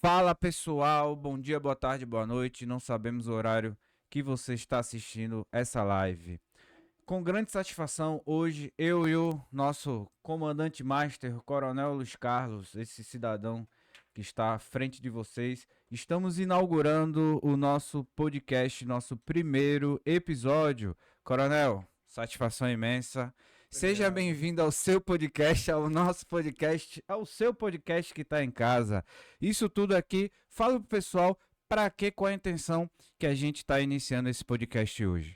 Fala pessoal, bom dia, boa tarde, boa noite. Não sabemos o horário que você está assistindo essa live. Com grande satisfação, hoje eu e o nosso comandante master, o Coronel Luiz Carlos, esse cidadão que está à frente de vocês, estamos inaugurando o nosso podcast, nosso primeiro episódio. Coronel, satisfação imensa. Seja Obrigado. bem-vindo ao seu podcast, ao nosso podcast, ao seu podcast que está em casa. Isso tudo aqui, fala pro pessoal para que, qual a intenção que a gente está iniciando esse podcast hoje.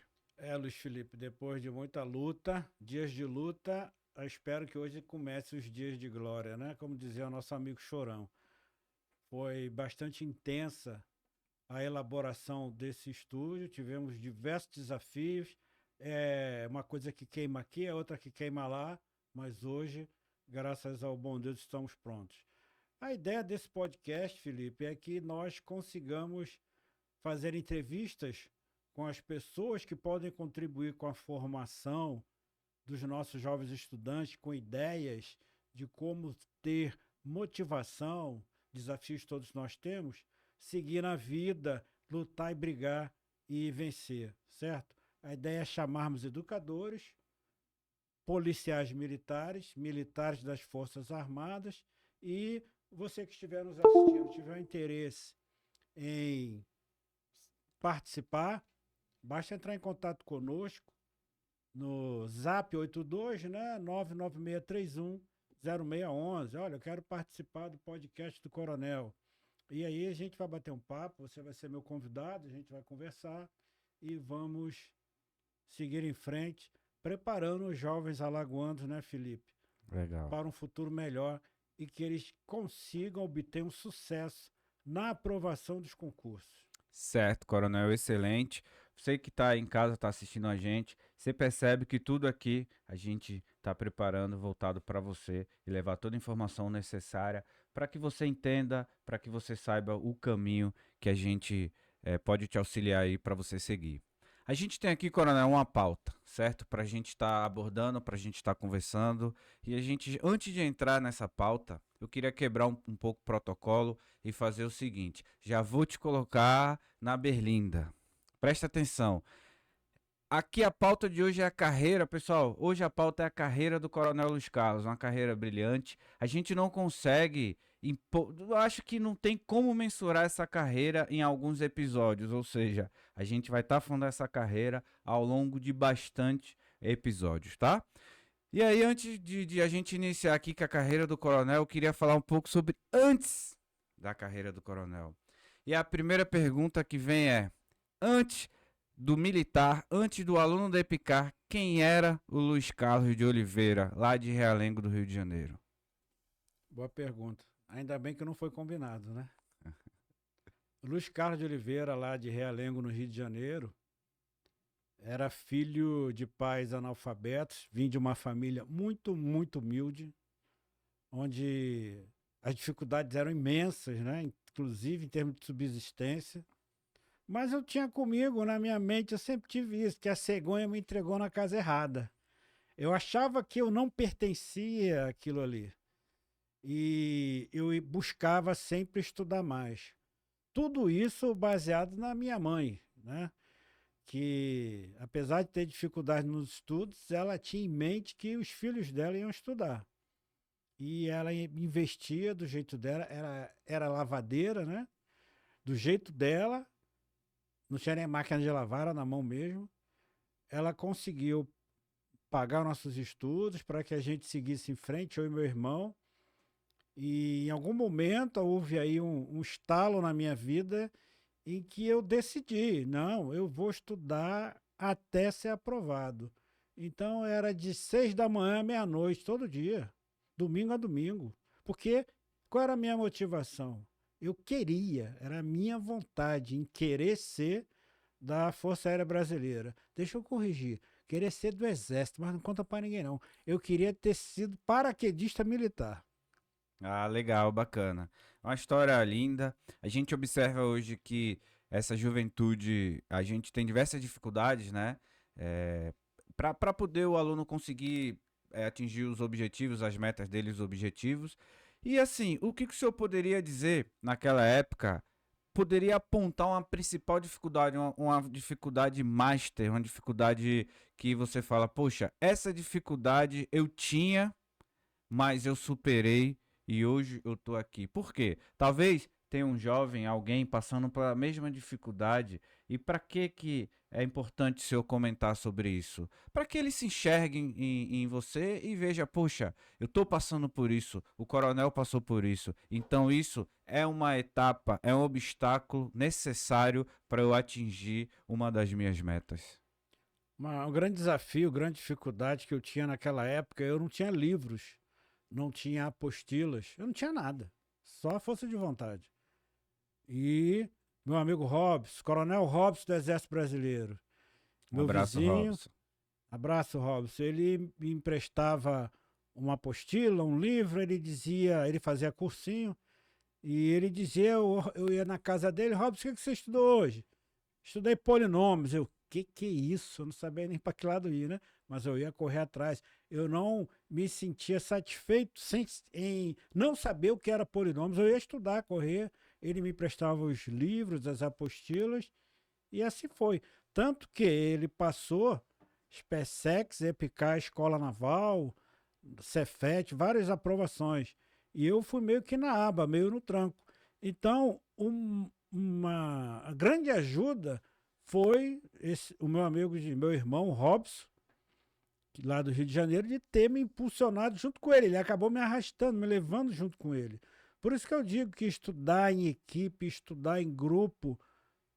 Luiz Felipe, depois de muita luta, dias de luta, eu espero que hoje comece os dias de glória, né? Como dizia o nosso amigo Chorão. Foi bastante intensa a elaboração desse estúdio, tivemos diversos desafios, uma coisa que queima aqui, é outra que queima lá, mas hoje, graças ao bom Deus, estamos prontos. A ideia desse podcast, Felipe, é que nós consigamos fazer entrevistas com as pessoas que podem contribuir com a formação dos nossos jovens estudantes, com ideias de como ter motivação, desafios todos nós temos, seguir na vida, lutar e brigar e vencer, certo? A ideia é chamarmos educadores, policiais militares, militares das Forças Armadas e você que estiver nos assistindo, tiver interesse em participar, basta entrar em contato conosco no Zap 82, né? 996310611. Olha, eu quero participar do podcast do Coronel. E aí a gente vai bater um papo, você vai ser meu convidado, a gente vai conversar e vamos seguir em frente, preparando os jovens alagoanos, né, Felipe, Legal. para um futuro melhor e que eles consigam obter um sucesso na aprovação dos concursos. Certo, Coronel, excelente. Você que está em casa, está assistindo a gente, você percebe que tudo aqui a gente está preparando voltado para você e levar toda a informação necessária para que você entenda, para que você saiba o caminho que a gente pode te auxiliar aí para você seguir. A gente tem aqui, Coronel, uma pauta, certo? Para a gente estar abordando, para a gente estar conversando. E a gente, antes de entrar nessa pauta, eu queria quebrar um pouco o protocolo e fazer o seguinte: já vou te colocar na berlinda. Presta atenção. Aqui a pauta de hoje é a carreira, pessoal. Hoje a pauta é a carreira do Coronel Luiz Carlos, uma carreira brilhante. A gente não consegue, eu acho que não tem como mensurar essa carreira em alguns episódios, ou seja, a gente vai estar falando dessa carreira ao longo de bastante episódios, tá? E aí, antes de a gente iniciar aqui com a carreira do Coronel, eu queria falar um pouco sobre antes da carreira do Coronel. E a primeira pergunta que vem é: antes do militar, antes do aluno da Epicar, quem era o Luiz Carlos de Oliveira, lá de Realengo do Rio de Janeiro? Boa pergunta. Ainda bem que não foi combinado, né? Luiz Carlos de Oliveira, lá de Realengo, no Rio de Janeiro, era filho de pais analfabetos, vinha de uma família muito, muito humilde, onde as dificuldades eram imensas, né? Inclusive em termos de subsistência. Mas eu tinha comigo, na minha mente, eu sempre tive isso, que a cegonha me entregou na casa errada. Eu achava que eu não pertencia àquilo ali. E eu buscava sempre estudar mais. Tudo isso baseado na minha mãe, né? Que apesar de ter dificuldade nos estudos, ela tinha em mente que os filhos dela iam estudar. E ela investia do jeito dela, era lavadeira, né? Do jeito dela, não tinha nem máquina de lavar, era na mão mesmo. Ela conseguiu pagar nossos estudos para que a gente seguisse em frente, eu e meu irmão. E em algum momento houve aí um estalo na minha vida em que eu decidi, não, eu vou estudar até ser aprovado. Então era de 6 da manhã à meia-noite, todo dia, domingo a domingo. Porque qual era a minha motivação? Eu queria, era a minha vontade em querer ser da Força Aérea Brasileira. Deixa eu corrigir, querer ser do Exército, mas não conta para ninguém não. Eu queria ter sido paraquedista militar. Ah, legal, bacana. Uma história linda. A gente observa hoje que essa juventude, a gente tem diversas dificuldades, né? Para poder o aluno conseguir atingir os objetivos, as metas dele, os objetivos. E assim, o que que o senhor poderia dizer naquela época? Poderia apontar uma principal dificuldade, uma dificuldade master, uma dificuldade que você fala, poxa, essa dificuldade eu tinha, mas eu superei e hoje eu tô aqui. Por quê? Talvez tenha um jovem, alguém passando pela mesma dificuldade. E para que é importante o senhor comentar sobre isso? Para que ele se enxergue em você e veja, poxa, eu estou passando por isso, o coronel passou por isso. Então isso é uma etapa, é um obstáculo necessário para eu atingir uma das minhas metas. Um grande desafio, grande dificuldade que eu tinha naquela época, eu não tinha livros, não tinha apostilas, eu não tinha nada, só a força de vontade. E meu amigo Robson, Coronel Robson do Exército Brasileiro, Um meu abraço, vizinho, Robson. abraço Robson, ele me emprestava uma apostila, um livro, ele dizia, ele fazia cursinho, e ele dizia, eu ia na casa dele, Robson, o que você estudou hoje? Estudei polinômios. Eu, que é isso? Eu não sabia nem para que lado ir, né? Mas eu ia correr atrás. Eu não me sentia satisfeito em não saber o que era polinômios. Eu ia estudar, correr. Ele me prestava os livros, as apostilas, e assim foi. Tanto que ele passou SpaceX, EPICAR, Escola Naval, Cefet, várias aprovações. E eu fui meio que na aba, meio no tranco. Então, uma grande ajuda foi o meu amigo, meu irmão Robson, lá do Rio de Janeiro, de ter me impulsionado junto com ele. Ele acabou me arrastando, me levando junto com ele. Por isso que eu digo que estudar em equipe, estudar em grupo,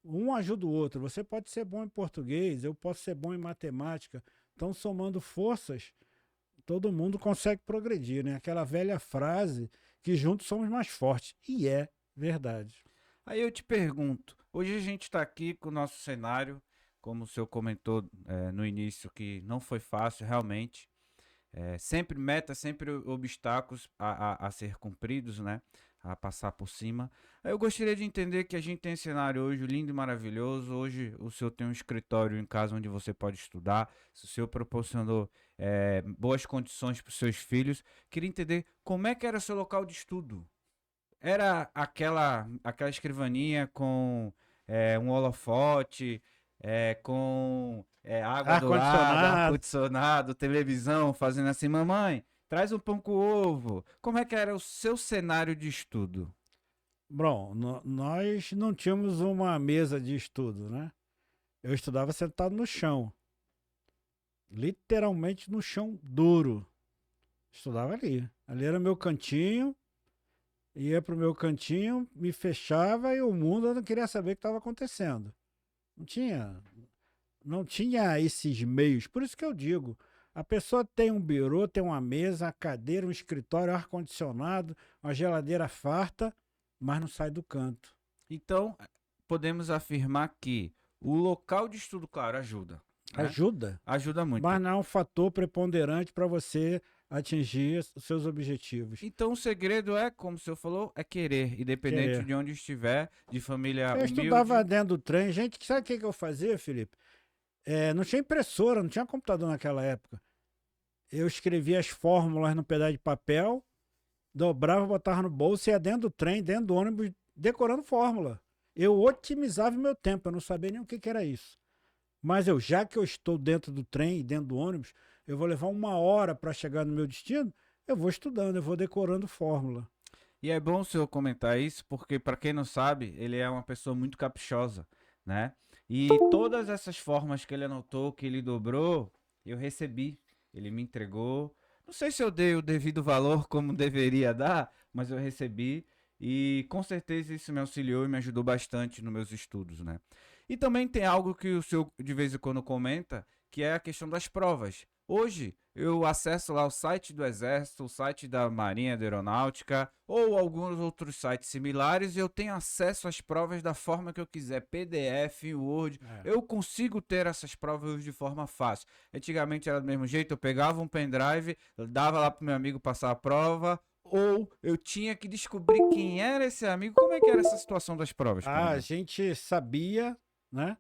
um ajuda o outro. Você pode ser bom em português, eu posso ser bom em matemática. Então, somando forças, todo mundo consegue progredir, né? Aquela velha frase que juntos somos mais fortes. E é verdade. Aí eu te pergunto, hoje a gente está aqui com o nosso cenário, como o senhor comentou no início, que não foi fácil realmente. Sempre metas, sempre obstáculos a ser cumpridos, né? A passar por cima. Eu gostaria de entender que a gente tem esse cenário hoje lindo e maravilhoso. Hoje o senhor tem um escritório em casa onde você pode estudar. Se o senhor proporcionou boas condições para os seus filhos. Queria entender como é que era o seu local de estudo. Era aquela escrivaninha com um holofote, com água do lado, Ar-condicionado. ar-condicionado, televisão, fazendo assim, mamãe, traz um pão com ovo. Como é que era o seu cenário de estudo? Bom, nós não tínhamos uma mesa de estudo, né? Eu estudava sentado no chão. Literalmente no chão duro. Estudava ali. Ali era meu cantinho. Ia pro meu cantinho, me fechava e o mundo eu não queria saber o que estava acontecendo. Não tinha, não tinha esses meios. Por isso que eu digo, a pessoa tem um birô, tem uma mesa, uma cadeira, um escritório, ar-condicionado, uma geladeira farta, mas não sai do canto. Então, podemos afirmar que o local de estudo, claro, ajuda, né? Ajuda, Ajuda muito. mas não é um fator preponderante para você atingir os seus objetivos. Então o segredo é, como o senhor falou, é querer, independente Querer. de onde estiver, de família Eu humilde. estudava dentro do trem. Gente, sabe o que eu fazia, Felipe? Não tinha impressora, não tinha computador naquela época. Eu escrevia as fórmulas no pedaço de papel, dobrava, botava no bolso e ia dentro do trem, dentro do ônibus, decorando fórmula. Eu otimizava o meu tempo, eu não sabia nem o que era isso. Mas já que eu estou dentro do trem e dentro do ônibus, eu vou levar 1 hora para chegar no meu destino, eu vou estudando, eu vou decorando fórmula. E é bom o senhor comentar isso, porque para quem não sabe, ele é uma pessoa muito caprichosa, né? E todas essas formas que ele anotou, que ele dobrou, eu recebi. Ele me entregou. Não sei se eu dei o devido valor como deveria dar, mas eu recebi e com certeza isso me auxiliou e me ajudou bastante nos meus estudos, né? E também tem algo que o senhor de vez em quando comenta, que é a questão das provas. Hoje eu acesso lá o site do Exército, o site da Marinha da Aeronáutica ou alguns outros sites similares e eu tenho acesso às provas da forma que eu quiser, PDF, Word. Eu consigo ter essas provas de forma fácil. Antigamente era do mesmo jeito, eu pegava um pendrive, dava lá pro meu amigo passar a prova, ou eu tinha que descobrir quem era esse amigo. Como é que era essa situação das provas, A coronel? gente sabia, né,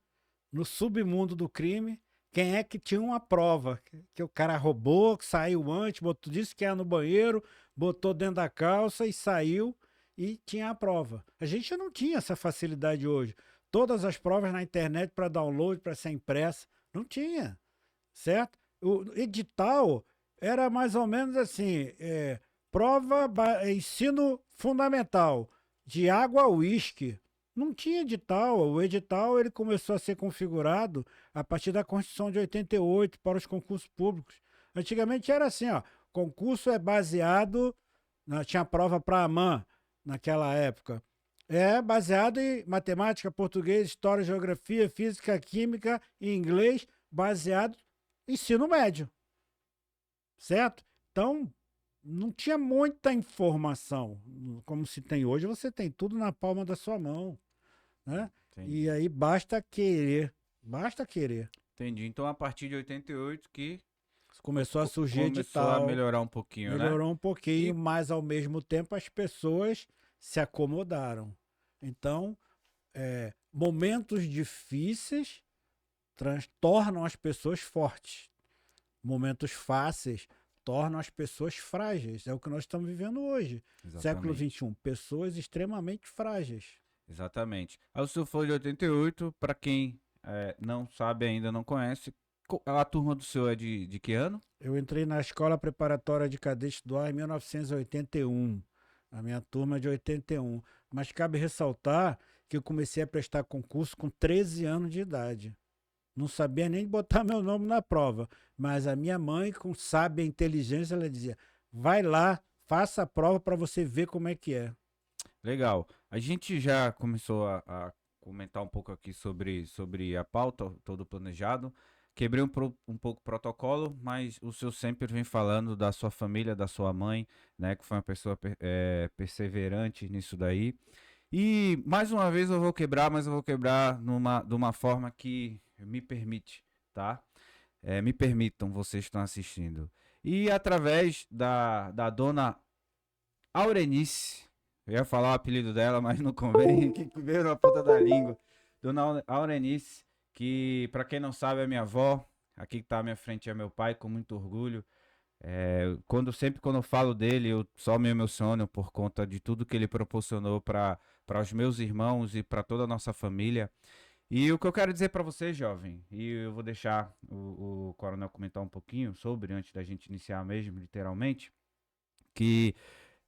no submundo do crime, quem é que tinha uma prova, que o cara roubou, saiu antes, botou, disse que ia no banheiro, botou dentro da calça e saiu e tinha a prova. A gente não tinha essa facilidade hoje. Todas as provas na internet para download, para ser impressa, não tinha, certo? O edital era mais ou menos assim, ensino fundamental, de água a uísque. Não tinha edital. O edital ele começou a ser configurado a partir da Constituição de 88 para os concursos públicos. Antigamente era assim, ó, concurso é baseado, tinha prova para a AMAN naquela época, é baseado em matemática, português, história, geografia, física, química e inglês, baseado em ensino médio, certo? Então, não tinha muita informação, como se tem hoje, você tem tudo na palma da sua mão, né? Entendi. E aí basta querer, basta querer. Entendi. Então, a partir de 88 que Começou a surgir começou a edital, melhorar um pouquinho, né? melhorou um pouquinho, E mas ao mesmo tempo as pessoas se acomodaram. Então, momentos difíceis tornam as pessoas fortes. Momentos fáceis tornam as pessoas frágeis. É o que nós estamos vivendo hoje. Século exatamente. XXI. Pessoas extremamente frágeis. Exatamente. Aí o senhor falou de 88, para quem não sabe ainda, não conhece, a turma do senhor é de que ano? Eu entrei na Escola Preparatória de Cadete do Ar em 1981. A minha turma é de 81. Mas cabe ressaltar que eu comecei a prestar concurso com 13 anos de idade. Não sabia nem botar meu nome na prova. Mas a minha mãe, com sábia inteligência, ela dizia: vai lá, faça a prova para você ver como é que é. Legal. A gente já começou a comentar um pouco aqui sobre a pauta, todo planejado. Quebrei um pouco o protocolo, mas o senhor sempre vem falando da sua família, da sua mãe, né? Que foi uma pessoa perseverante nisso daí. E mais uma vez eu vou quebrar, mas eu vou quebrar de uma forma que me permite, tá? Me permitam, vocês que estão assistindo. E através da dona Aurenice, eu ia falar o apelido dela, mas não convém, que veio na ponta da língua. Dona Aurenice, que para quem não sabe é minha avó, aqui que tá à minha frente é meu pai, com muito orgulho. Sempre quando eu falo dele, eu só me emociono por conta de tudo que ele proporcionou para os meus irmãos e para toda a nossa família. E o que eu quero dizer para você, jovem, e eu vou deixar o coronel comentar um pouquinho sobre, antes da gente iniciar mesmo, literalmente, que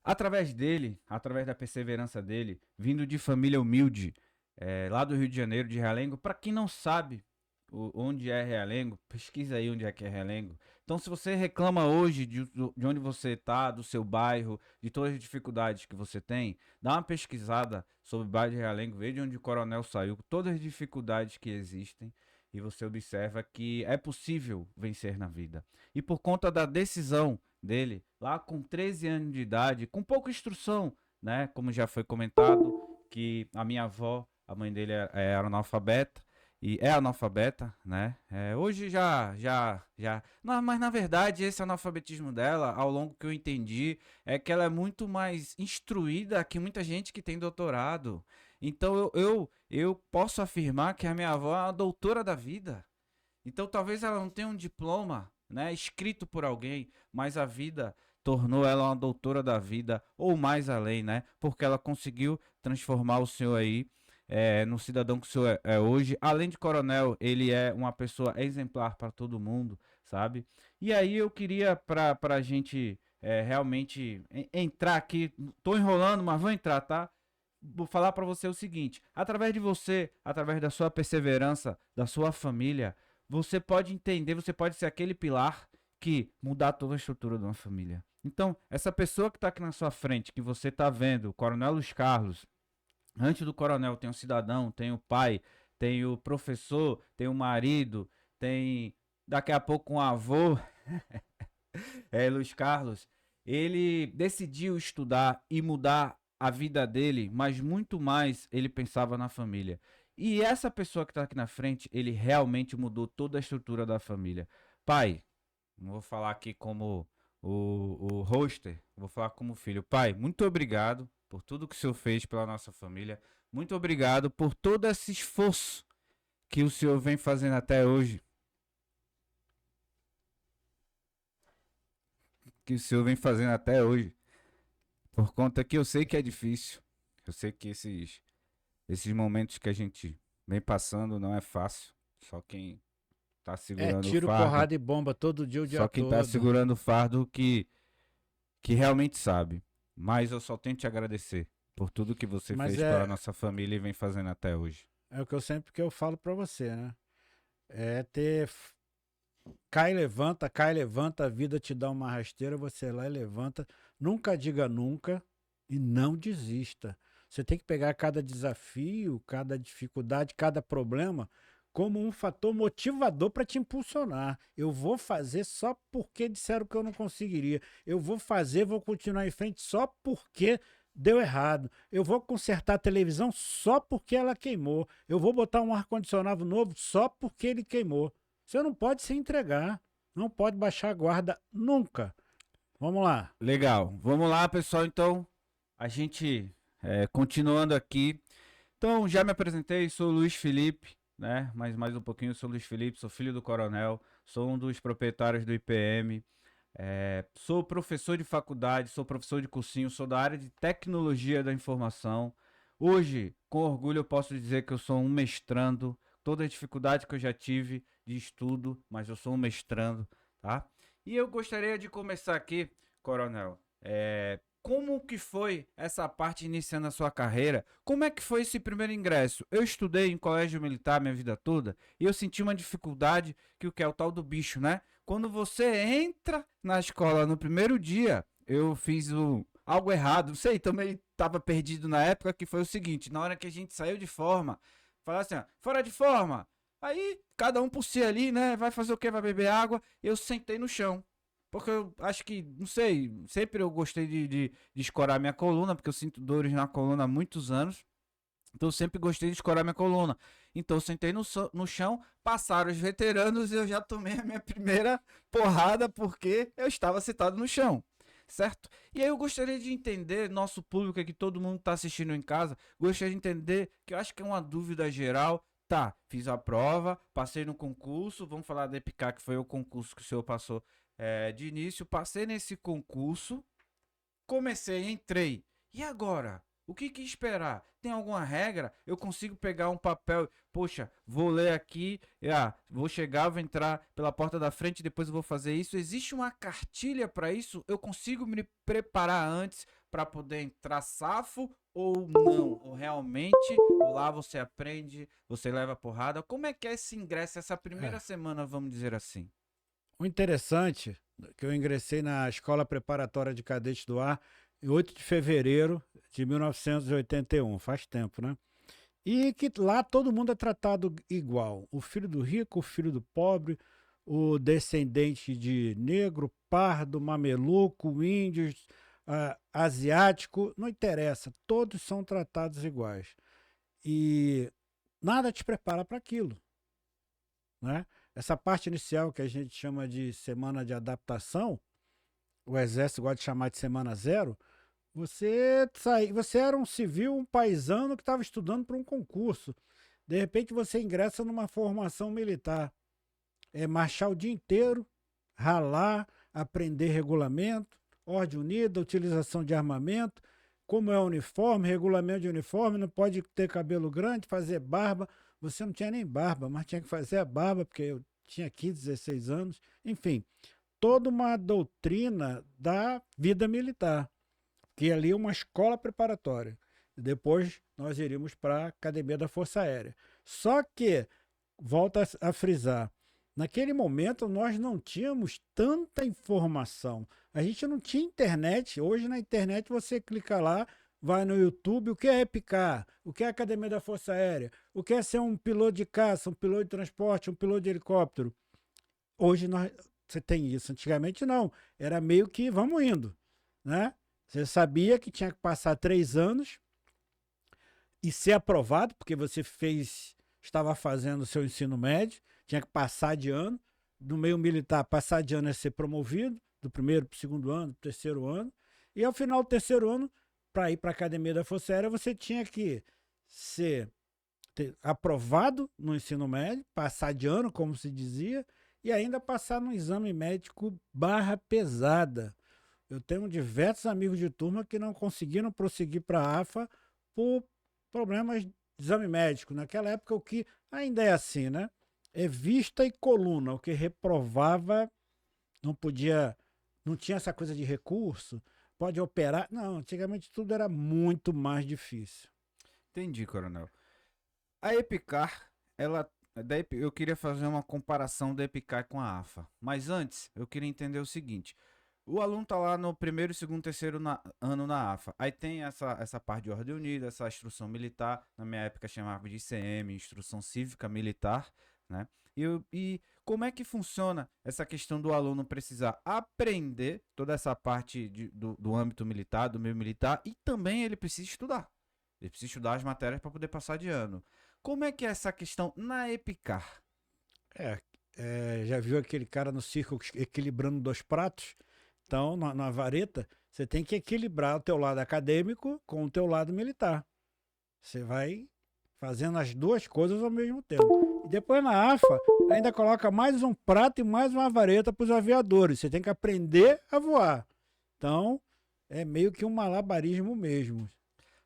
através dele, através da perseverança dele, vindo de família humilde, lá do Rio de Janeiro, de Realengo, para quem não sabe onde é Realengo, pesquisa aí onde é que é Realengo. Então, se você reclama hoje de onde você está, do seu bairro, de todas as dificuldades que você tem, dá uma pesquisada sobre o bairro de Realengo, vê de onde o coronel saiu, todas as dificuldades que existem, e você observa que é possível vencer na vida. E por conta da decisão dele, lá com 13 anos de idade, com pouca instrução, né? Como já foi comentado, que a minha avó, a mãe dele é analfabeta, e é analfabeta, né? Hoje já. Não, mas na verdade, esse analfabetismo dela, ao longo que eu entendi, é que ela é muito mais instruída que muita gente que tem doutorado. Então eu posso afirmar que a minha avó é uma doutora da vida. Então talvez ela não tenha um diploma, né, escrito por alguém, mas a vida tornou ela uma doutora da vida ou mais além, né? Porque ela conseguiu transformar o senhor aí no cidadão que o senhor é hoje. Além de coronel, ele é uma pessoa exemplar para todo mundo, sabe? E aí eu queria para a gente realmente entrar aqui, tô enrolando, mas vou entrar, tá? Vou falar para você o seguinte: através de você, através da sua perseverança, da sua família, você pode entender, você pode ser aquele pilar que mudar toda a estrutura de uma família. Então, essa pessoa que está aqui na sua frente, que você está vendo, o Coronel Luiz Carlos, antes do coronel tem o cidadão, tem o pai, tem o professor, tem o marido, tem daqui a pouco um avô, Luiz Carlos. Ele decidiu estudar e mudar a vida dele, mas muito mais ele pensava na família. E essa pessoa que está aqui na frente, ele realmente mudou toda a estrutura da família. Pai, não vou falar aqui como o hoster, vou falar como filho. Pai, muito obrigado por tudo que o senhor fez pela nossa família. Muito obrigado por todo esse esforço que o senhor vem fazendo até hoje que o senhor vem fazendo até hoje. Por conta que eu sei que é difícil. Eu sei que esses momentos que a gente vem passando não é fácil. Só quem tá É segurando o tiro, fardo, porrada e bomba todo dia, o dia só quem tá todo. segurando o fardo que realmente sabe. Mas eu só tenho te agradecer por tudo que você Mas fez pela nossa família e vem fazendo até hoje. é o que eu sempre que eu falo pra você, né? É ter cai, levanta, a vida te dá uma rasteira, você vai lá e levanta. Nunca diga nunca e não desista. Você tem que pegar cada desafio, cada dificuldade, cada problema como um fator motivador para te impulsionar. Eu vou fazer só porque disseram que eu não conseguiria. Eu vou fazer, vou continuar em frente só porque deu errado. Eu vou consertar a televisão só porque ela queimou. Eu vou botar um ar-condicionado novo só porque ele queimou. Você não pode se entregar, não pode baixar a guarda nunca. Vamos lá. Legal. Vamos lá, pessoal. Então, a gente continuando aqui. Então, já me apresentei, sou o Luiz Felipe, né? Mas mais um pouquinho, sou o Luiz Felipe, sou filho do coronel, sou um dos proprietários do IPM, sou professor de faculdade, sou professor de cursinho, sou da área de tecnologia da informação. Hoje, com orgulho, eu posso dizer que eu sou um mestrando, toda a dificuldade que eu já tive de estudo, mas eu sou um mestrando, tá? E eu gostaria de começar aqui, coronel, como que foi essa parte iniciando a sua carreira? Como é que foi esse primeiro ingresso? Eu estudei em colégio militar minha vida toda e eu senti uma dificuldade que o que é o tal do bicho, né? Quando você entra na escola no primeiro dia, eu fiz algo errado, não sei, também estava perdido na época, que foi o seguinte, na hora que a gente saiu de forma, falaram assim, ó, fora de forma, aí cada um por si ali, né, vai fazer o quê? Vai beber água, eu sentei no chão. Porque eu acho que, não sei, sempre eu gostei de escorar minha coluna, porque eu sinto dores na coluna há muitos anos. Então eu sempre gostei de escorar minha coluna. Então eu sentei no chão, passaram os veteranos e eu já tomei a minha primeira porrada porque eu estava sentado no chão. Certo? E aí eu gostaria de entender, nosso público aqui, todo mundo está assistindo em casa, gostaria de entender, que eu acho que é uma dúvida geral. Tá, fiz a prova, passei no concurso, vamos falar da EPICAR, que foi o concurso que o senhor passou de início, passei nesse concurso, comecei, entrei. E agora? O que esperar? Tem alguma regra? Eu consigo pegar um papel, poxa, vou ler aqui, vou chegar, vou entrar pela porta da frente, depois eu vou fazer isso. Existe uma cartilha para isso? Eu consigo me preparar antes para poder entrar safo ou não? Ou realmente, lá você aprende, você leva porrada? Como é que é esse ingresso, essa primeira É. semana, vamos dizer assim? O interessante é que eu ingressei na Escola Preparatória de Cadetes do Ar em 8 de fevereiro de 1981, faz tempo, né? E que lá todo mundo é tratado igual. O filho do rico, o filho do pobre, o descendente de negro, pardo, mameluco, índios, asiático, não interessa. Todos são tratados iguais. E nada te prepara para aquilo, né? Essa parte inicial que a gente chama de semana de adaptação, o exército gosta de chamar de semana zero, você era um civil, um paisano que estava estudando para um concurso. De repente você ingressa numa formação militar. É marchar o dia inteiro, ralar, aprender regulamento, ordem unida, utilização de armamento, como é o uniforme, regulamento de uniforme, não pode ter cabelo grande, fazer barba. Você não tinha nem barba, mas tinha que fazer a barba, porque eu tinha 15, 16 anos. Enfim, toda uma doutrina da vida militar, que ali é uma escola preparatória. Depois nós iríamos para a Academia da Força Aérea. Só que, volta a frisar, naquele momento nós não tínhamos tanta informação. A gente não tinha internet. Hoje na internet você clica lá, vai no YouTube, o que é EPICAR, o que é a Academia da Força Aérea, o que é ser um piloto de caça, um piloto de transporte, um piloto de helicóptero. Hoje você tem isso. Antigamente não. Era meio que vamos indo, né? Você sabia que tinha que passar 3 anos e ser aprovado, porque você estava fazendo o seu ensino médio, tinha que passar de ano. No meio militar, passar de ano é ser promovido, do primeiro para o segundo ano, para o terceiro ano. E ao final do terceiro ano, para ir para a Academia da Força Aérea, você tinha que ter aprovado no ensino médio, passar de ano, como se dizia, e ainda passar no exame médico barra pesada. Eu tenho diversos amigos de turma que não conseguiram prosseguir para a AFA por problemas de exame médico. Naquela época, o que ainda é assim, né? É vista e coluna. O que reprovava não podia, não tinha essa coisa de recurso, pode operar. Não, antigamente tudo era muito mais difícil. Entendi, coronel. A Epicar, eu queria fazer uma comparação da Epicar com a AFA. Mas antes, eu queria entender o seguinte. O aluno tá lá no primeiro, segundo, terceiro ano na AFA. Aí tem essa parte de ordem unida, essa instrução militar. Na minha época chamava de ICM, Instrução Cívica Militar, né? E como é que funciona essa questão do aluno precisar aprender toda essa parte do âmbito militar, do meio militar, e também ele precisa estudar. Ele precisa estudar as matérias para poder passar de ano. Como é que é essa questão na Epicar? É, já viu aquele cara no circo equilibrando dois pratos? Então, na vareta, você tem que equilibrar o teu lado acadêmico com o teu lado militar. Você vai fazendo as duas coisas ao mesmo tempo. E depois na AFA, ainda coloca mais um prato e mais uma vareta para os aviadores. Você tem que aprender a voar. Então, é meio que um malabarismo mesmo.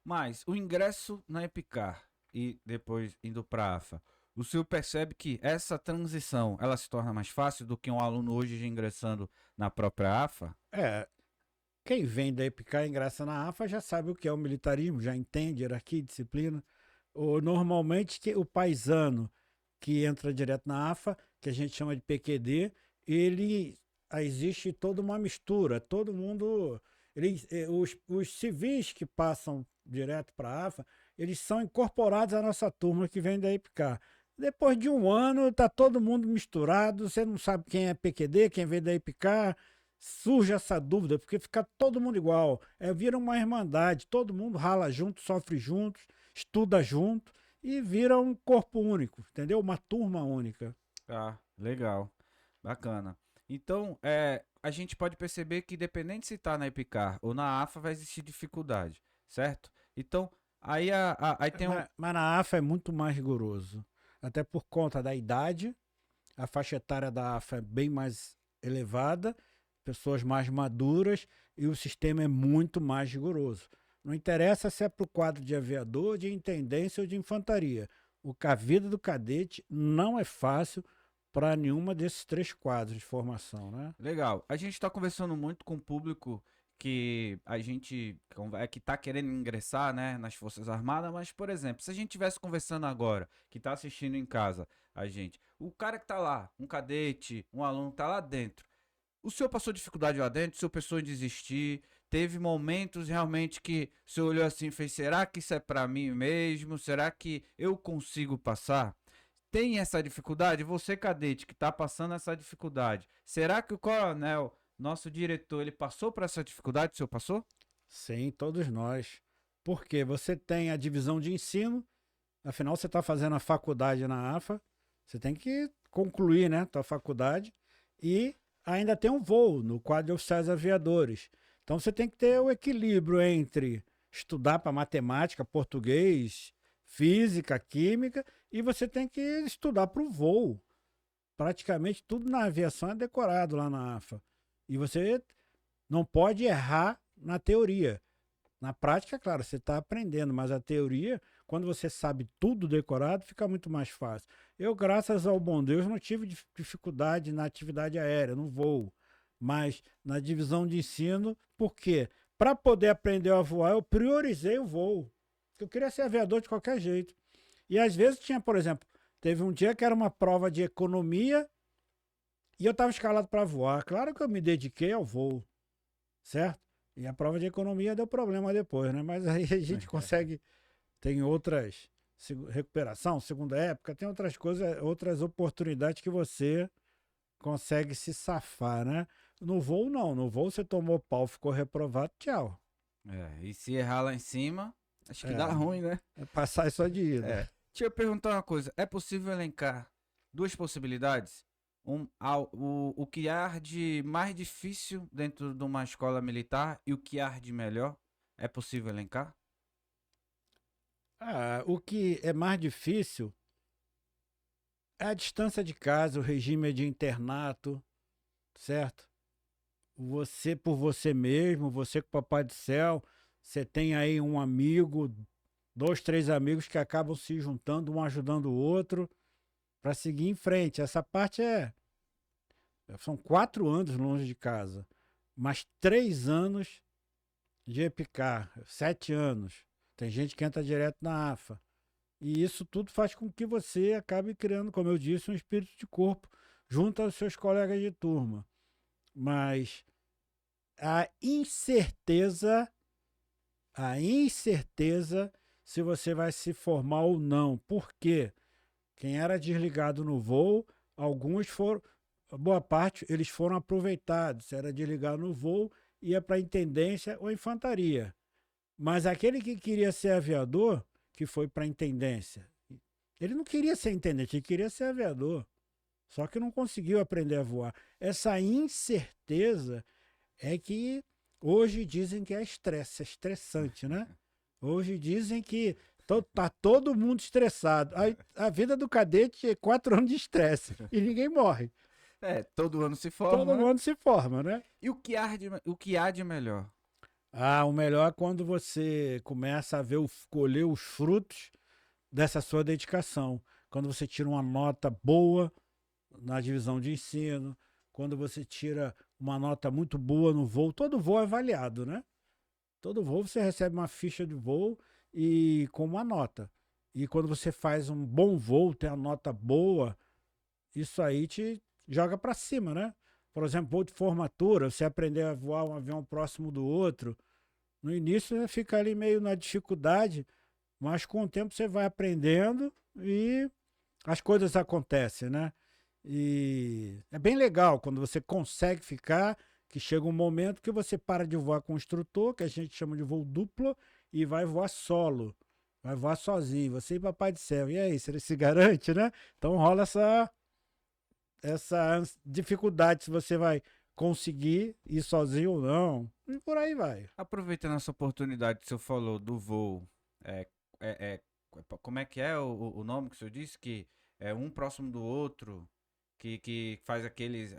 Mas o ingresso na Epicar e depois indo para a AFA, o senhor percebe que essa transição ela se torna mais fácil do que um aluno hoje já ingressando na própria AFA? Quem vem da EPICAR e ingressa na AFA já sabe o que é o militarismo, já entende hierarquia e disciplina. Ou, normalmente o paisano que entra direto na AFA, que a gente chama de PQD, existe toda uma mistura, todo mundo, os civis que passam direto para a AFA, eles são incorporados à nossa turma que vem da EPICAR. Depois de um ano, está todo mundo misturado, você não sabe quem é PQD, quem vem da EPICAR, surge essa dúvida, porque fica todo mundo igual. Vira uma irmandade, todo mundo rala junto, sofre juntos, estuda junto e vira um corpo único, entendeu? Uma turma única. Ah, legal. Bacana. Então, a gente pode perceber que dependente se está na Epicar ou na AFA, vai existir dificuldade, certo? Então, aí tem um... Mas na AFA é muito mais rigoroso, até por conta da idade, a faixa etária da AFA é bem mais elevada, pessoas mais maduras e o sistema é muito mais rigoroso. Não interessa se é para o quadro de aviador, de intendência ou de infantaria. A vida do cadete não é fácil para nenhuma desses três quadros de formação, né? Legal. A gente está conversando muito com o público que que está querendo ingressar, né, nas Forças Armadas, mas, por exemplo, se a gente estivesse conversando agora, que está assistindo em casa, o cara que está lá, um cadete, um aluno que está lá dentro, o senhor passou dificuldade lá dentro? O senhor pensou em desistir? Teve momentos realmente que o senhor olhou assim e fez: será que isso é para mim mesmo? Será que eu consigo passar? Tem essa dificuldade? Você, cadete, que está passando essa dificuldade, será que o coronel, nosso diretor, ele passou por essa dificuldade? O senhor passou? Sim, todos nós. Porque você tem a divisão de ensino, afinal você está fazendo a faculdade na AFA, você tem que concluir, né, tua faculdade, e ainda tem um voo no quadro de oficiais aviadores. Então você tem que ter o equilíbrio entre estudar para matemática, português, física, química, e você tem que estudar para o voo. Praticamente tudo na aviação é decorado lá na AFA. E você não pode errar na teoria. Na prática, claro, você está aprendendo, mas a teoria, quando você sabe tudo decorado, fica muito mais fácil. Eu, graças ao bom Deus, não tive dificuldade na atividade aérea, no voo, mas na divisão de ensino, por quê? Para poder aprender a voar, eu priorizei o voo. Eu queria ser aviador de qualquer jeito. E às vezes tinha, por exemplo, teve um dia que era uma prova de economia e eu estava escalado para voar. Claro que eu me dediquei ao voo, certo? E a prova de economia deu problema depois, né? Mas aí a gente consegue, tem outras, recuperação, segunda época, tem outras coisas, outras oportunidades que você consegue se safar, né? No voo não, no voo você tomou pau, ficou reprovado, tchau. E se errar lá em cima, acho que dá ruim, né? É passar só de ida. Deixa eu perguntar uma coisa, é possível elencar duas possibilidades? O que há de mais difícil dentro de uma escola militar e o que há de melhor? É possível elencar? O que é mais difícil é a distância de casa, o regime de internato, certo? você por você mesmo, você com o Papai do Céu, você tem aí um amigo, dois, três amigos que acabam se juntando, um ajudando o outro para seguir em frente. Essa parte são 4 anos longe de casa, mas 3 anos de EPICAR, 7 anos. Tem gente que entra direto na AFA. E isso tudo faz com que você acabe criando, como eu disse, um espírito de corpo junto aos seus colegas de turma. Mas a incerteza, a incerteza se você vai se formar ou não. Por quê? Quem era desligado no voo, alguns foram, boa parte, eles foram aproveitados. Era desligado no voo, ia para a intendência ou infantaria. Mas aquele que queria ser aviador, que foi para a intendência, ele não queria ser intendente, ele queria ser aviador. Só que não conseguiu aprender a voar. Essa incerteza é que hoje dizem que é estresse, é estressante, né? Hoje dizem que tá todo mundo estressado. A vida do cadete é 4 anos de estresse e ninguém morre. Todo ano se Todo forma, né? mundo se forma, né? E o que há de melhor? O melhor é quando você começa a ver, colher os frutos dessa sua dedicação. Quando você tira uma nota boa na divisão de ensino, quando você tira uma nota muito boa no voo, todo voo é avaliado, né? Todo voo você recebe uma ficha de voo e com uma nota. E quando você faz um bom voo, tem a nota boa, isso aí te joga para cima, né? Por exemplo, voo de formatura, você aprender a voar um avião próximo do outro. No início você fica ali meio na dificuldade, mas com o tempo você vai aprendendo e as coisas acontecem, né? E é bem legal quando você consegue ficar, que chega um momento que você para de voar com o instrutor, que a gente chama de voo duplo, e vai voar solo. Vai voar sozinho, você e Papai do Céu. E aí, você se garante, né? Então rola essa dificuldade se você vai conseguir ir sozinho ou não. E por aí vai. Aproveitando essa oportunidade que o senhor falou do voo, é, é, é, como é que é o nome que o senhor disse? Que é um próximo do outro, que faz aqueles,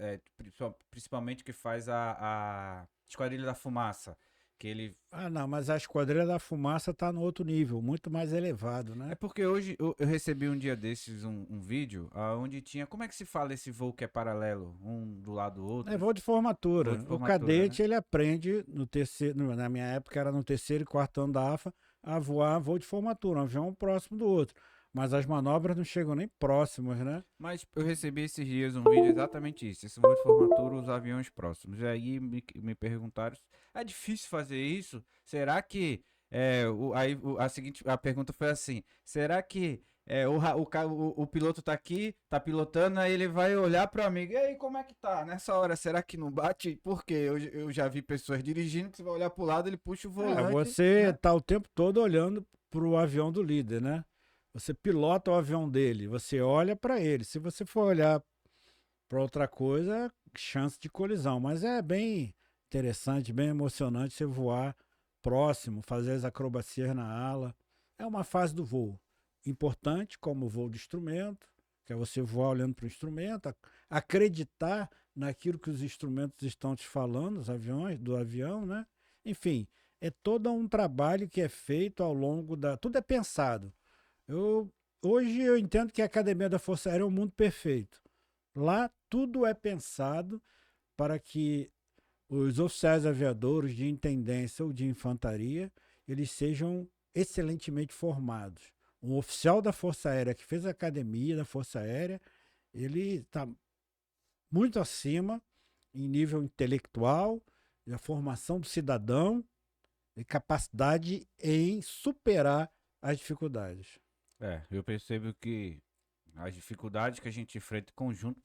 principalmente que faz a Esquadrilha da Fumaça, que ele... Não, mas a Esquadrilha da Fumaça tá no outro nível, muito mais elevado, É né? porque hoje eu recebi um dia desses um vídeo onde tinha, como é que se fala esse voo que é paralelo, um do lado do É outro? voo de Voo formatura. de O formatura, né? cadete, ele aprende no terceiro, na minha época era no terceiro e quarto ano da AFA, a voar voo de formatura, um avião próximo do outro. Mas as manobras não chegam nem próximas, né? Mas eu recebi esses dias um vídeo exatamente isso. Esse voo de formatura, os aviões próximos. E aí me perguntaram, é difícil fazer isso? Será que a seguinte a pergunta foi assim: será que o piloto tá aqui, tá pilotando, aí ele vai olhar pro amigo, e aí, como é que tá? Nessa hora, será que não bate? Porque eu já vi pessoas dirigindo que você vai olhar pro lado, ele puxa o volante, Você né? tá o tempo todo olhando pro avião do líder, né? Você pilota o avião dele, você olha para ele. Se você for olhar para outra coisa, chance de colisão. Mas é bem interessante, bem emocionante você voar próximo, fazer as acrobacias na ala. É uma fase do voo importante, como o voo de instrumento, que é você voar olhando para o instrumento, acreditar naquilo que os instrumentos estão te falando, os aviões, do avião, né? Enfim, é todo um trabalho que é feito ao longo da. Tudo é pensado. Eu, hoje eu entendo que a Academia da Força Aérea é um mundo perfeito. Lá tudo é pensado para que os oficiais aviadores de intendência ou de infantaria eles sejam excelentemente formados. Um oficial da Força Aérea que fez a academia da Força Aérea, ele está muito acima em nível intelectual, a formação do cidadão e capacidade em superar as dificuldades. Eu percebo que as dificuldades que a gente enfrenta em conjunto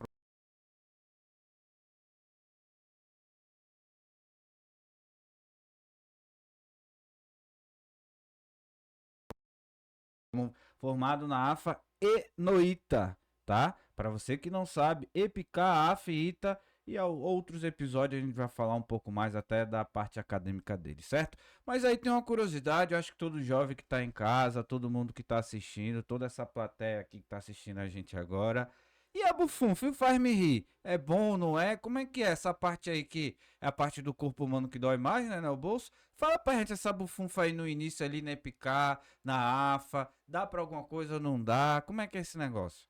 formado na AFA e no ITA, tá? Para você que não sabe, EPICA, AFA e ITA e outros episódios a gente vai falar um pouco mais até da parte acadêmica dele, certo? Mas aí tem uma curiosidade, eu acho que todo jovem que tá em casa, todo mundo que tá assistindo, toda essa plateia aqui que tá assistindo a gente agora, E a bufunfa faz-me rir. É bom, não é? Como é que é essa parte aí que é a parte do corpo humano que dói mais, né, no bolso? Fala pra gente essa bufunfa aí no início ali, na Epicar, na AFA. Dá pra alguma coisa ou não dá? Como é que é esse negócio?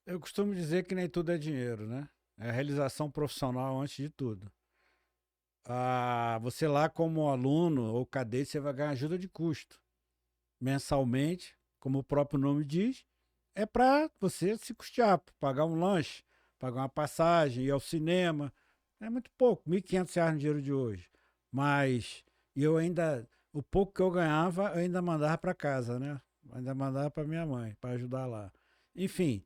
Eu costumo dizer que nem tudo é dinheiro, né? É a realização profissional antes de tudo. Você lá como aluno ou cadete, você vai ganhar ajuda de custo. Mensalmente, como o próprio nome diz, é para você se custear, pagar um lanche, pagar uma passagem, ir ao cinema. É muito pouco, R$ 1.500 no dinheiro de hoje. Mas eu ainda, o pouco que eu ganhava, eu ainda mandava para casa, né? Ainda mandava para minha mãe, para ajudar lá. Enfim,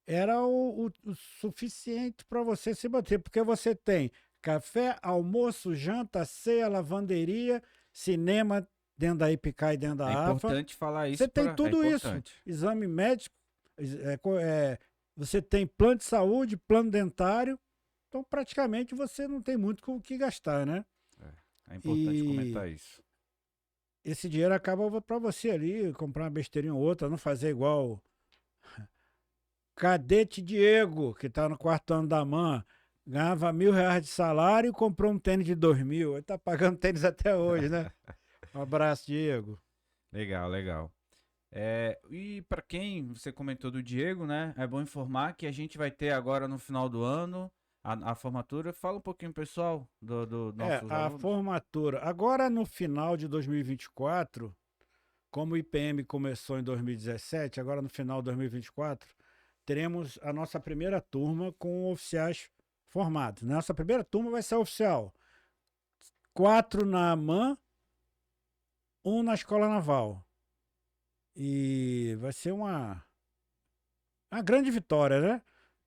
era o suficiente para você se bater, porque você tem café, almoço, janta, ceia, lavanderia, cinema dentro da IPCA e dentro É da AFA. importante falar Você isso tem para. É tudo isso. importante. Exame médico, você tem plano de saúde, plano dentário. Então, praticamente, você não tem muito com o que gastar, né? É importante E comentar isso. esse dinheiro acaba para você ali comprar uma besteirinha ou outra, não fazer igual Cadete Diego, que está no quarto ano da MAN, ganhava R$ 1.000 de salário e comprou um tênis de 2.000. Ele está pagando tênis até hoje, né? Um abraço, Diego. Legal, legal. E para quem você comentou do Diego, né? É bom informar que a gente vai ter agora no final do ano a formatura. Fala um pouquinho, pessoal, do nossos A alunos. formatura. Agora, no final de 2024, como o IPM começou em 2017, agora no final de 2024, teremos a nossa primeira turma com oficiais formados. Nossa primeira turma vai ser oficial. 4 na AMAN, um na Escola Naval. E vai ser uma grande vitória, né?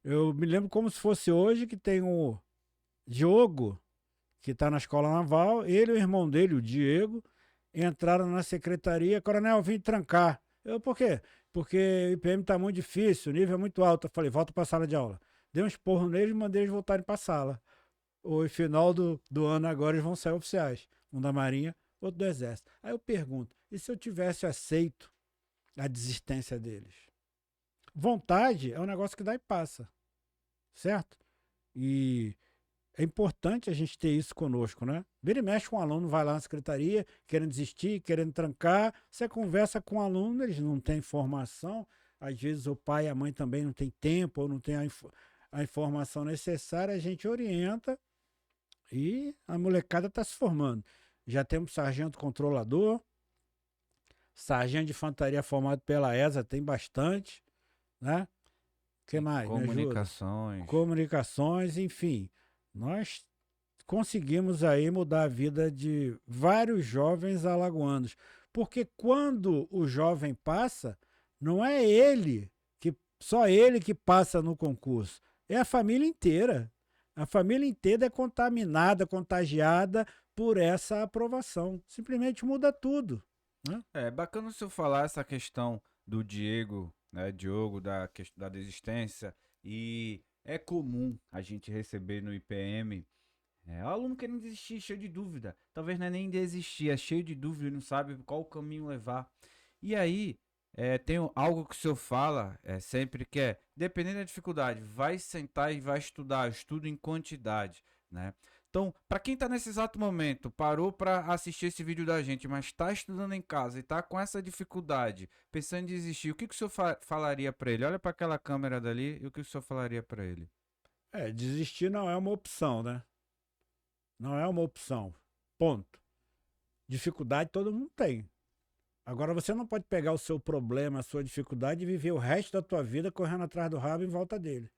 Eu me lembro como se fosse hoje que tem o Diogo, que está na Escola Naval, ele e o irmão dele, o Diego, entraram na secretaria. Coronel, eu vim trancar. Por quê? Porque o IPM está muito difícil, o nível é muito alto. Eu falei, volta para a sala de aula. Dei um esporro neles e mandei eles voltarem para a sala. O final do ano agora eles vão sair oficiais. Um da Marinha, outro do Exército. Aí eu pergunto, e se eu tivesse aceito a desistência deles? Vontade é um negócio que dá e passa, certo? E é importante a gente ter isso conosco, né? Vira e mexe com um aluno, vai lá na secretaria, querendo desistir, querendo trancar. Você conversa com o aluno, eles não têm informação. Às vezes o pai e a mãe também não têm tempo ou não têm a informação necessária. A gente orienta e a molecada está se formando. Já temos sargento controlador, sargento de infantaria formado pela ESA, tem bastante, né? O que Sim, mais? Me ajuda? comunicações. Comunicações, enfim. Nós conseguimos aí mudar a vida de vários jovens alagoanos. Porque quando o jovem passa, não é só ele que passa no concurso, é a família inteira. A família inteira é contaminada, contagiada por essa aprovação. Simplesmente muda tudo, né? É bacana o senhor falar essa questão do Diego, né, Diogo, da desistência. E é comum a gente receber no IPM o aluno querendo desistir, cheio de dúvida. Talvez não é nem desistir, é cheio de dúvida e não sabe qual o caminho levar. E aí, tem algo que o senhor fala sempre que dependendo da dificuldade, vai sentar e vai estudar, estudo em quantidade, né? Então, para quem está nesse exato momento, parou para assistir esse vídeo da gente, mas está estudando em casa e está com essa dificuldade, pensando em desistir, o que, que o senhor falaria para ele? Olha para aquela câmera dali e o que o senhor falaria para ele? Desistir não é uma opção, né? Não é uma opção. Ponto. Dificuldade todo mundo tem. Agora você não pode pegar o seu problema, a sua dificuldade e viver o resto da tua vida correndo atrás do rabo em volta dele.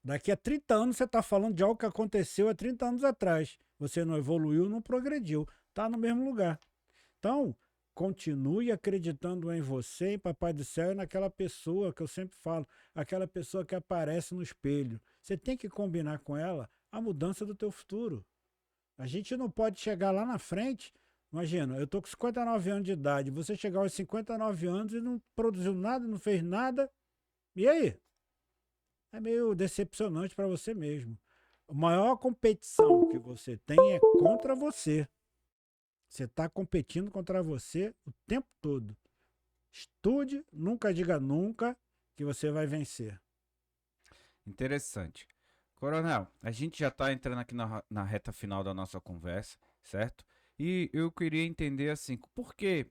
Daqui a 30 anos você está falando de algo que aconteceu há 30 anos atrás. Você não evoluiu, não progrediu. Está no mesmo lugar. Então, continue acreditando em você, em Papai do Céu e naquela pessoa que eu sempre falo, aquela pessoa que aparece no espelho. Você tem que combinar com ela a mudança do teu futuro. A gente não pode chegar lá na frente. Imagina, eu tô com 59 anos de idade, você chegar aos 59 anos e não produziu nada, não fez nada. E aí? É meio decepcionante para você mesmo. A maior competição que você tem é contra você. Você está competindo contra você o tempo todo. Estude, nunca diga nunca que você vai vencer. Interessante. Coronel, a gente já está entrando aqui na reta final da nossa conversa, certo? E eu queria entender assim, por que,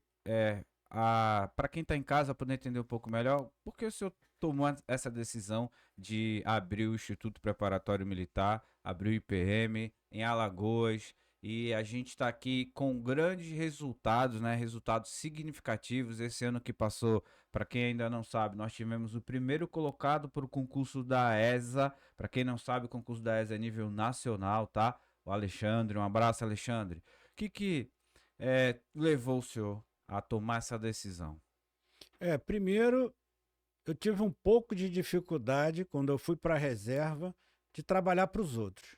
para quem está em casa poder entender um pouco melhor, por que o senhor tomou essa decisão de abrir o Instituto Preparatório Militar, abrir o IPM em Alagoas, e a gente está aqui com grandes resultados, né? Resultados significativos. Esse ano que passou, para quem ainda não sabe, nós tivemos o primeiro colocado para o concurso da ESA. Para quem não sabe, o concurso da ESA é nível nacional, tá? O Alexandre, um abraço, Alexandre. O que levou o senhor a tomar essa decisão? Primeiro, eu tive um pouco de dificuldade quando eu fui para a reserva de trabalhar para os outros.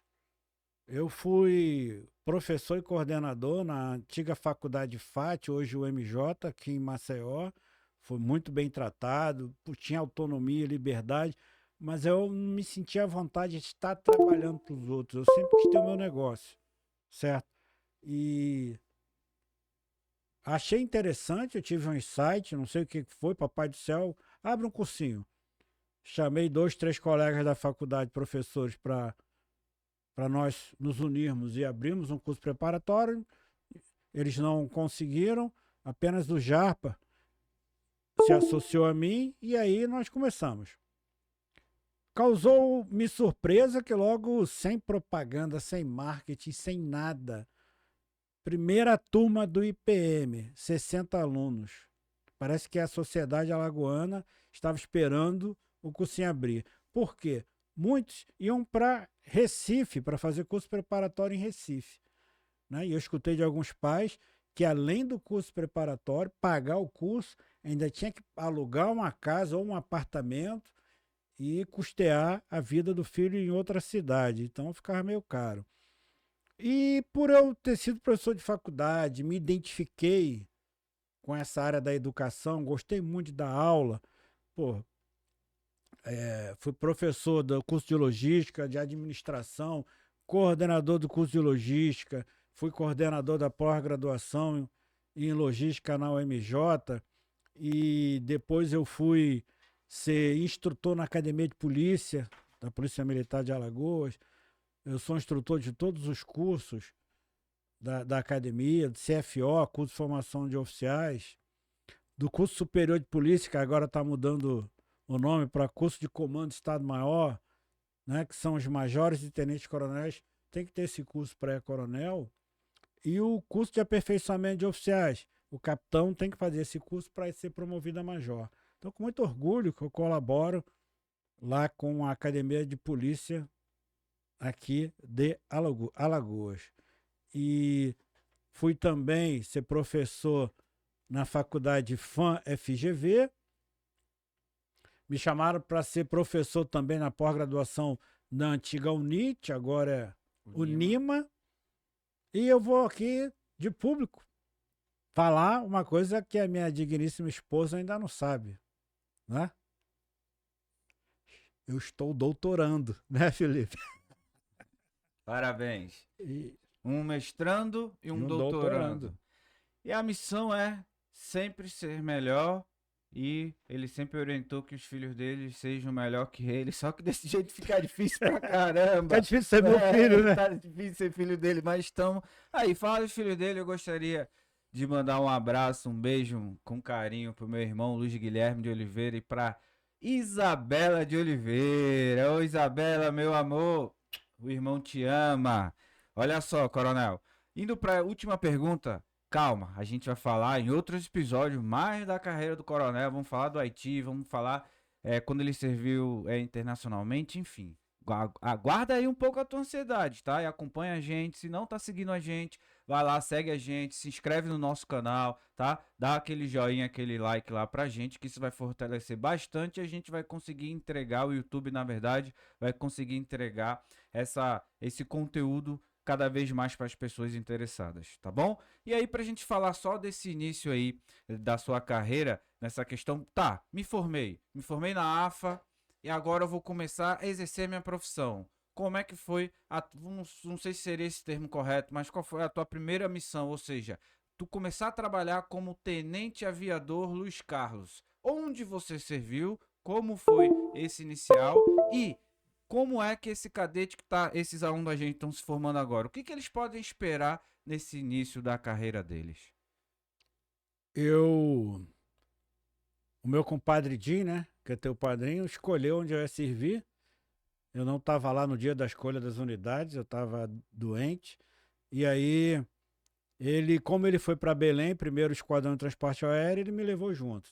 Eu fui professor e coordenador na antiga faculdade FAT, hoje o MJ, aqui em Maceió. Fui muito bem tratado, tinha autonomia e liberdade, mas eu não me sentia à vontade de estar trabalhando para os outros. Eu sempre quis ter o meu negócio, certo? E achei interessante, eu tive um insight, não sei o que foi, Papai do Céu, abre um cursinho. Chamei 2, 3 colegas da faculdade, professores, para nós nos unirmos e abrirmos um curso preparatório. Eles não conseguiram, apenas o Jarpa se associou a mim e aí nós começamos. Causou-me surpresa que logo, sem propaganda, sem marketing, sem nada, primeira turma do IPM, 60 alunos. Parece que a sociedade alagoana estava esperando o cursinho abrir. Por quê? Muitos iam para Recife, para fazer curso preparatório em Recife, né? E eu escutei de alguns pais que, além do curso preparatório, pagar o curso, ainda tinha que alugar uma casa ou um apartamento e custear a vida do filho em outra cidade. Então ficava meio caro. E por eu ter sido professor de faculdade, me identifiquei com essa área da educação, gostei muito da aula. Pô, fui professor do curso de logística, de administração, coordenador do curso de logística, fui coordenador da pós-graduação em logística na UMJ e depois eu fui ser instrutor na Academia de Polícia, da Polícia Militar de Alagoas. Eu sou instrutor de todos os cursos da academia, do CFO, curso de formação de oficiais, do curso superior de polícia, que agora está mudando o nome para curso de comando de Estado-Maior, né, que são os majores e tenentes-coronéis, tem que ter esse curso pré-coronel, e o curso de aperfeiçoamento de oficiais. O capitão tem que fazer esse curso para ser promovido a major. Então, com muito orgulho que eu colaboro lá com a Academia de Polícia aqui de Alagoas. E fui também ser professor na faculdade FAM-FGV. Me chamaram para ser professor também na pós-graduação na antiga UNIT, agora é Unima. E eu vou aqui de público falar uma coisa que a minha digníssima esposa ainda não sabe, né? Eu estou doutorando, né, Felipe? Parabéns. Um mestrando e um doutorando. E a missão é sempre ser melhor. E ele sempre orientou que os filhos dele sejam melhor que ele. Só que desse jeito fica difícil pra caramba. É difícil ser meu filho, né? Tá difícil ser filho dele, mas estamos. Aí, fala dos filhos dele. Eu gostaria de mandar um abraço, um beijo com carinho pro meu irmão Luiz Guilherme de Oliveira e pra Isabela de Oliveira. Ô, Isabela, meu amor, o irmão te ama. Olha só, coronel. Indo pra última pergunta. Calma, a gente vai falar em outros episódios mais da carreira do coronel. Vamos falar do Haiti, vamos falar quando ele serviu internacionalmente, enfim. Aguarda aí um pouco a tua ansiedade, tá? E acompanha a gente. Se não tá seguindo a gente, vai lá, segue a gente, se inscreve no nosso canal, tá? Dá aquele joinha, aquele like lá pra gente, que isso vai fortalecer bastante e a gente vai conseguir entregar, o YouTube, na verdade, vai conseguir entregar esse conteúdo cada vez mais para as pessoas interessadas, tá bom? E aí, pra gente falar só desse início aí da sua carreira, nessa questão, tá, me formei na AFA e agora eu vou começar a exercer minha profissão. Como é que foi, não sei se seria esse termo correto, mas qual foi a tua primeira missão, ou seja, tu começar a trabalhar como tenente aviador Luiz Carlos, onde você serviu, como foi esse inicial e como é que esse cadete que tá, esses alunos da gente estão se formando agora, o que que eles podem esperar nesse início da carreira deles? O meu compadre Jim, né, que é teu padrinho, escolheu onde eu ia servir. Eu não estava lá no dia da escolha das unidades, eu estava doente. E aí, como ele foi para Belém, primeiro esquadrão de transporte aéreo, ele me levou junto.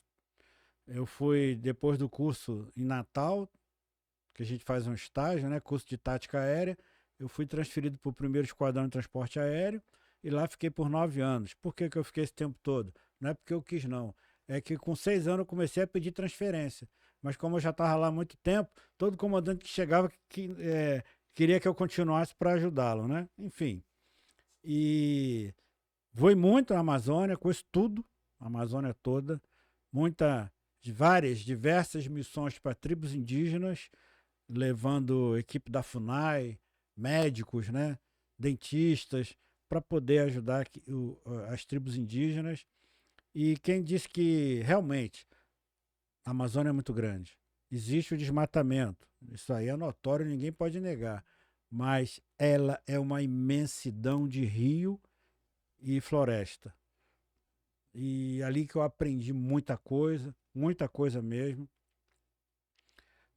Eu fui, depois do curso em Natal, que a gente faz um estágio, né, curso de tática aérea, eu fui transferido para o primeiro esquadrão de transporte aéreo e lá fiquei por 9 anos. Por que eu fiquei esse tempo todo? Não é porque eu quis, não. É que com 6 anos eu comecei a pedir transferência. Mas como eu já estava lá há muito tempo, todo comandante que chegava queria que eu continuasse para ajudá-lo, né? Enfim. E voei muito na Amazônia, conheço tudo, a Amazônia toda, diversas missões para tribos indígenas, levando equipe da FUNAI, médicos, né, dentistas, para poder ajudar as tribos indígenas. E quem disse que realmente a Amazônia é muito grande, existe o desmatamento, isso aí é notório, ninguém pode negar, mas ela é uma imensidão de rio e floresta. E ali que eu aprendi muita coisa mesmo.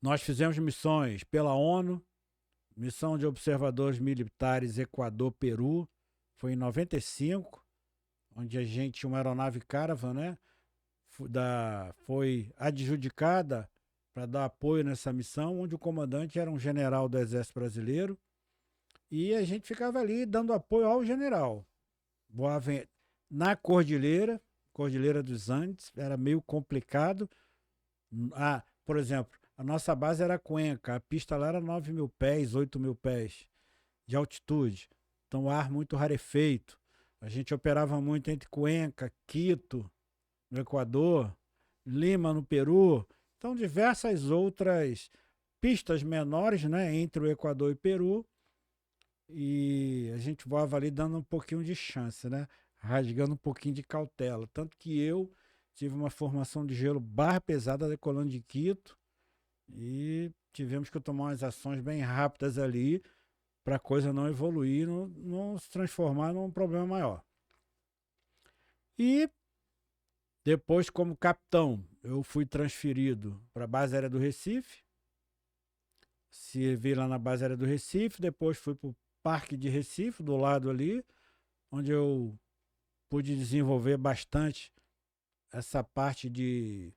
Nós fizemos missões pela ONU, missão de observadores militares Equador-Peru, foi em 95, onde a gente tinha uma aeronave Caravan, né? Foi adjudicada para dar apoio nessa missão, onde o comandante era um general do Exército Brasileiro, e a gente ficava ali dando apoio ao general. Na Cordilheira dos Andes, era meio complicado. Por exemplo, a nossa base era Cuenca, a pista lá era 9.000 pés, 8.000 pés de altitude. Então, ar muito rarefeito. A gente operava muito entre Cuenca, Quito, no Equador, Lima, no Peru. Então, diversas outras pistas menores, né, entre o Equador e o Peru. E a gente voava ali dando um pouquinho de chance, né? Rasgando um pouquinho de cautela. Tanto que eu tive uma formação de gelo barra pesada decolando de Quito e tivemos que tomar umas ações bem rápidas ali para a coisa não evoluir, não se transformar num problema maior. E depois, como capitão, eu fui transferido para a base aérea do Recife, servi lá na base aérea do Recife, depois fui para o Parque de Recife, do lado ali, onde eu pude desenvolver bastante essa parte de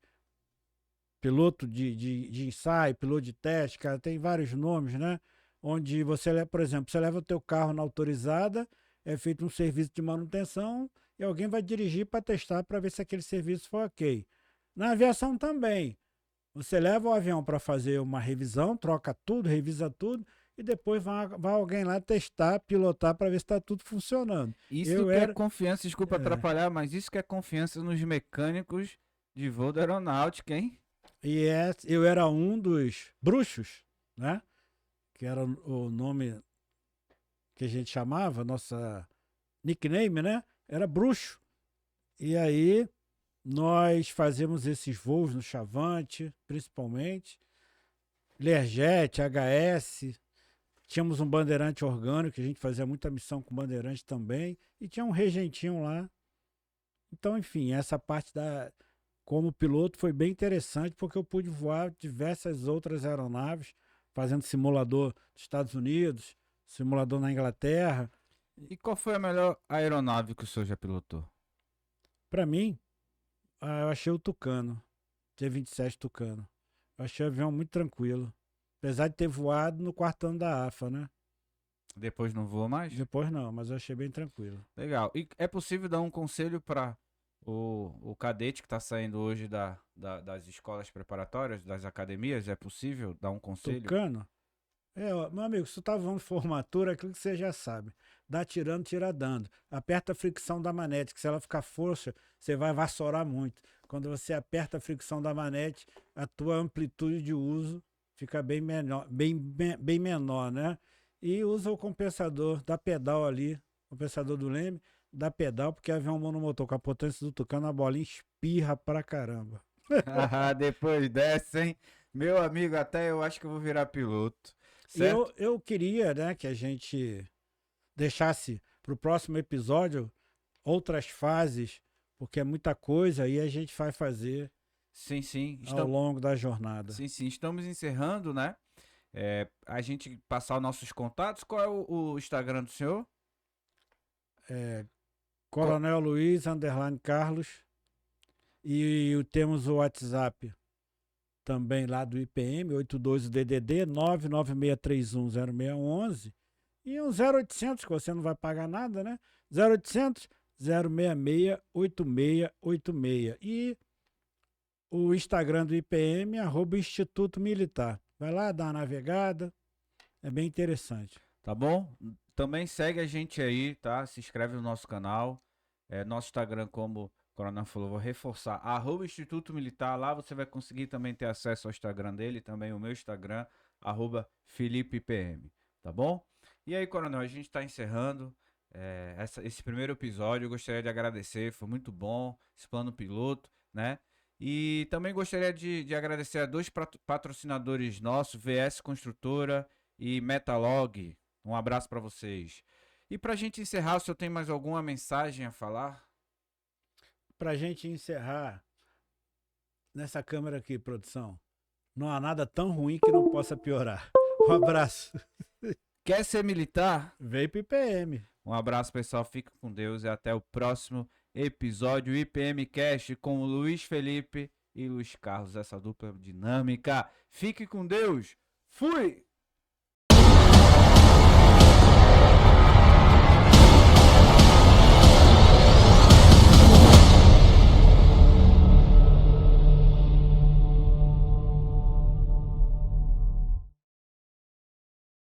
piloto de ensaio, piloto de teste, cara, tem vários nomes, né? Onde você, por exemplo, você leva o teu carro na autorizada, é feito um serviço de manutenção e alguém vai dirigir para testar para ver se aquele serviço for ok. Na aviação também. Você leva o avião para fazer uma revisão, troca tudo, revisa tudo, e depois vai alguém lá testar, pilotar para ver se está tudo funcionando. Isso que é confiança, desculpa atrapalhar, mas isso que é confiança nos mecânicos de voo da aeronáutica, hein? E eu era um dos bruxos, né? Que era o nome que a gente chamava, nossa nickname, né? Era bruxo. E aí nós fazemos esses voos no Chavante, principalmente. Learjet, HS. Tínhamos um bandeirante orgânico, que a gente fazia muita missão com bandeirante também. E tinha um regentinho lá. Então, enfim, essa parte como piloto foi bem interessante, porque eu pude voar diversas outras aeronaves, fazendo simulador dos Estados Unidos, simulador na Inglaterra. E qual foi a melhor aeronave que o senhor já pilotou? Para mim, eu achei o Tucano, T-27 Tucano. Eu achei o avião muito tranquilo. Apesar de ter voado no quarto ano da AFA, né? Depois não voa mais? Depois não, mas eu achei bem tranquilo. Legal. E é possível dar um conselho para o cadete que está saindo hoje das escolas preparatórias, das academias? É possível dar um conselho? Tucano? Meu amigo, se tu tá falando de formatura, é aquilo que você já sabe. Dá tirando, tira dando. Aperta a fricção da manete, que se ela ficar força, você vai vassourar muito. Quando você aperta a fricção da manete, a tua amplitude de uso fica bem menor, né? E usa o compensador da pedal ali, compensador do leme, da pedal, porque avião monomotor com a potência do Tucano, a bolinha espirra pra caramba. Depois dessa, hein? Meu amigo, até eu acho que eu vou virar piloto. E certo? eu queria, né, que a gente deixasse para o próximo episódio outras fases, porque é muita coisa e a gente vai fazer Sim, sim. ao longo da jornada. Sim, sim. Estamos encerrando, né? A gente passar os nossos contatos. Qual é o Instagram do senhor? Coronel Luiz, Carlos. E temos o WhatsApp também lá do IPM, 82DDD 996310611. E um 0800, que você não vai pagar nada, né? 0800 066 8686. E o Instagram do IPM, @Instituto Militar. Vai lá, dá uma navegada. É bem interessante. Tá bom? Também segue a gente aí, tá? Se inscreve no nosso canal. Nosso Instagram, como o Coronel falou, vou reforçar. @Instituto Militar. Lá você vai conseguir também ter acesso ao Instagram dele, também o meu Instagram, @FelipePM. Tá bom? E aí, Coronel, a gente tá encerrando esse primeiro episódio. Eu gostaria de agradecer, foi muito bom esse plano piloto, né? E também gostaria de agradecer a 2 patrocinadores nossos, VS Construtora e Metalog. Um abraço para vocês. E para a gente encerrar, o senhor tem mais alguma mensagem a falar? Para a gente encerrar, nessa câmera aqui, produção, não há nada tão ruim que não possa piorar. Um abraço. Quer ser militar? Vem pro IPM. Um abraço, pessoal. Fica com Deus e até o próximo episódio IPM Cast com o Luiz Felipe e Luiz Carlos, essa dupla dinâmica. Fique com Deus. Fui!